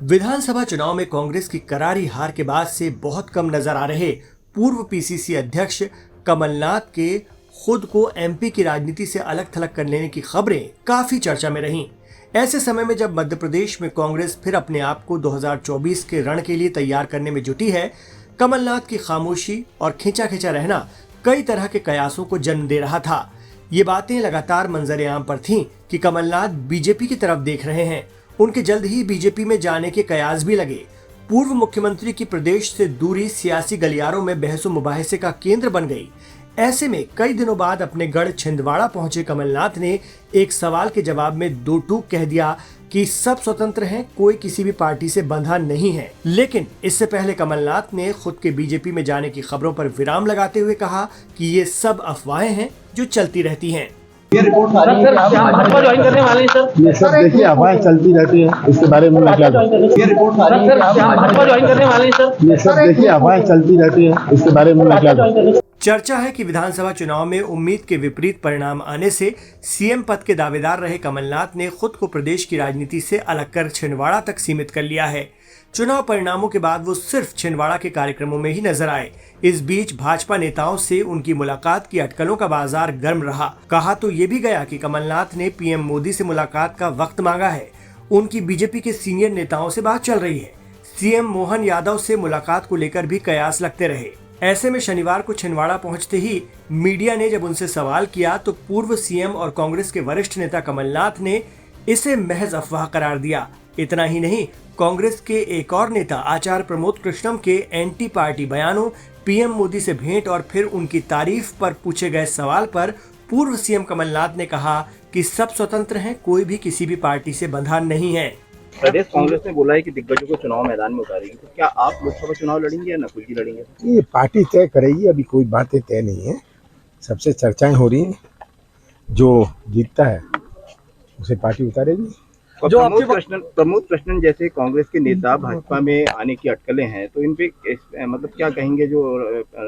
विधानसभा चुनाव में कांग्रेस की करारी हार के बाद से बहुत कम नजर आ रहे पूर्व पीसीसी अध्यक्ष कमलनाथ के खुद को एमपी की राजनीति से अलग थलग कर लेने की खबरें काफी चर्चा में रहीं। ऐसे समय में जब मध्य प्रदेश में कांग्रेस फिर अपने आप को 2024 के रण के लिए तैयार करने में जुटी है, कमलनाथ की खामोशी और खिंचा रहना कई तरह के कयासों को जन्म दे रहा था। ये बातें लगातार मंजर-ए-आम पर थीं कि कमलनाथ बीजेपी की तरफ देख रहे हैं। उनके जल्द ही बीजेपी में जाने के कयास भी लगे। पूर्व मुख्यमंत्री की प्रदेश से दूरी सियासी गलियारों में बहस मुबाहिसे का केंद्र बन गई। ऐसे में कई दिनों बाद अपने गढ़ छिंदवाड़ा पहुंचे कमलनाथ ने एक सवाल के जवाब में दो टूक कह दिया कि सब स्वतंत्र हैं, कोई किसी भी पार्टी से बंधा नहीं है। लेकिन इससे पहले कमलनाथ ने खुद के बीजेपी में जाने की खबरों पर विराम लगाते हुए कहा कि ये सब अफवाहें हैं जो चलती रहती हैं। ये रिपोर्ट भाजपा ज्वाइन करने वाले हैं सर। ये सब देखिए अफवाहें चलती रहती है, इसके बारे में मैं क्या कहूं। ये रिपोर्ट भाजपा ज्वाइन करने वाले हैं सर। ये सब देखिए अफवाहें चलती रहती है, इसके बारे में मैं क्या कहूं। चर्चा है कि विधानसभा चुनाव में उम्मीद के विपरीत परिणाम आने से सीएम पद के दावेदार रहे कमलनाथ ने खुद को प्रदेश की राजनीति से अलग कर छिंदवाड़ा तक सीमित कर लिया है। चुनाव परिणामों के बाद वो सिर्फ छिंदवाड़ा के कार्यक्रमों में ही नजर आए। इस बीच भाजपा नेताओं से उनकी मुलाकात की अटकलों का बाजार गर्म रहा। कहा तो ये भी गया कि कमलनाथ ने पीएम मोदी से मुलाकात का वक्त मांगा है। उनकी बीजेपी के सीनियर नेताओं से बात चल रही है। सीएम मोहन यादव से मुलाकात को लेकर भी कयास लगते रहे। ऐसे में शनिवार को छिंदवाड़ा पहुंचते ही मीडिया ने जब उनसे सवाल किया तो पूर्व सीएम और कांग्रेस के वरिष्ठ नेता कमलनाथ ने इसे महज अफवाह करार दिया। इतना ही नहीं, कांग्रेस के एक और नेता आचार्य प्रमोद कृष्णम के एंटी पार्टी बयानों, पीएम मोदी से भेंट और फिर उनकी तारीफ पर पूछे गए सवाल पर पूर्व सीएम कमलनाथ ने कहा कि सब स्वतंत्र हैं, कोई भी किसी भी पार्टी से बंधा नहीं है। प्रदेश कांग्रेस ने बोला है कि दिग्गजों को चुनाव मैदान में उतारेगी, तो क्या आप लोकसभा चुनाव लड़ेंगे या नकुल जी लड़ेंगे? ये पार्टी तय करेगी, अभी कोई बातें तय नहीं है। सबसे चर्चाएं हो रही हैं, जो जीतता है उसे पार्टी उतारेगी। जो प्रमोद कृष्णन जैसे कांग्रेस के नेता भाजपा में आने की अटकलें हैं, तो इन पे मतलब क्या कहेंगे, जो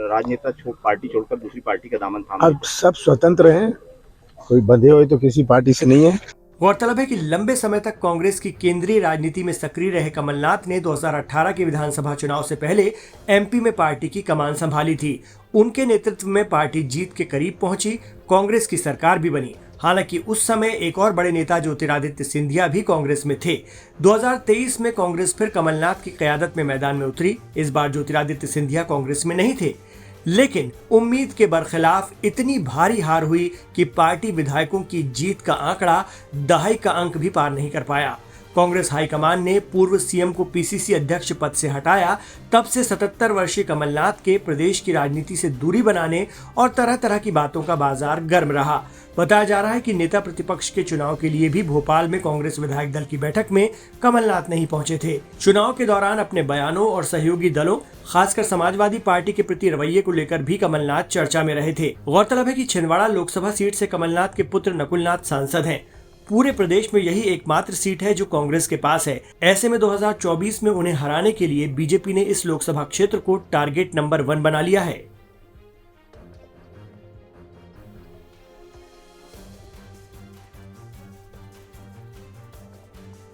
राजनेता पार्टी छोड़कर दूसरी पार्टी का दामन थामा? अब सब स्वतंत्र हैं, कोई बंधे हुए तो किसी पार्टी से नहीं है। गौरतलब है कि लंबे समय तक कांग्रेस की केंद्रीय राजनीति में सक्रिय रहे कमलनाथ ने 2018 के विधानसभा चुनाव से पहले एमपी में पार्टी की कमान संभाली थी। उनके नेतृत्व में पार्टी जीत के करीब पहुंची, कांग्रेस की सरकार भी बनी। हालांकि उस समय एक और बड़े नेता ज्योतिरादित्य सिंधिया भी कांग्रेस में थे। 2023 में कांग्रेस फिर कमलनाथ की क़यादत में मैदान में उतरी। इस बार ज्योतिरादित्य सिंधिया कांग्रेस में नहीं थे, लेकिन उम्मीद के बरखिलाफ इतनी भारी हार हुई कि पार्टी विधायकों की जीत का आंकड़ा दहाई का अंक भी पार नहीं कर पाया। कांग्रेस हाईकमान ने पूर्व सीएम को पीसीसी अध्यक्ष पद से हटाया। तब से 77 वर्षीय कमलनाथ के प्रदेश की राजनीति से दूरी बनाने और तरह तरह की बातों का बाजार गर्म रहा। बताया जा रहा है कि नेता प्रतिपक्ष के चुनाव के लिए भी भोपाल में कांग्रेस विधायक दल की बैठक में कमलनाथ नहीं पहुंचे थे। चुनाव के दौरान अपने बयानों और सहयोगी दलों, खासकर समाजवादी पार्टी के प्रति रवैये को लेकर भी कमलनाथ चर्चा में रहे थे। गौरतलब है कि छिंदवाड़ा लोकसभा सीट से कमलनाथ के पुत्र नकुलनाथ सांसद हैं। पूरे प्रदेश में यही एकमात्र सीट है जो कांग्रेस के पास है। ऐसे में 2024 में उन्हें हराने के लिए बीजेपी ने इस लोकसभा क्षेत्र को टारगेट नंबर 1 बना लिया है।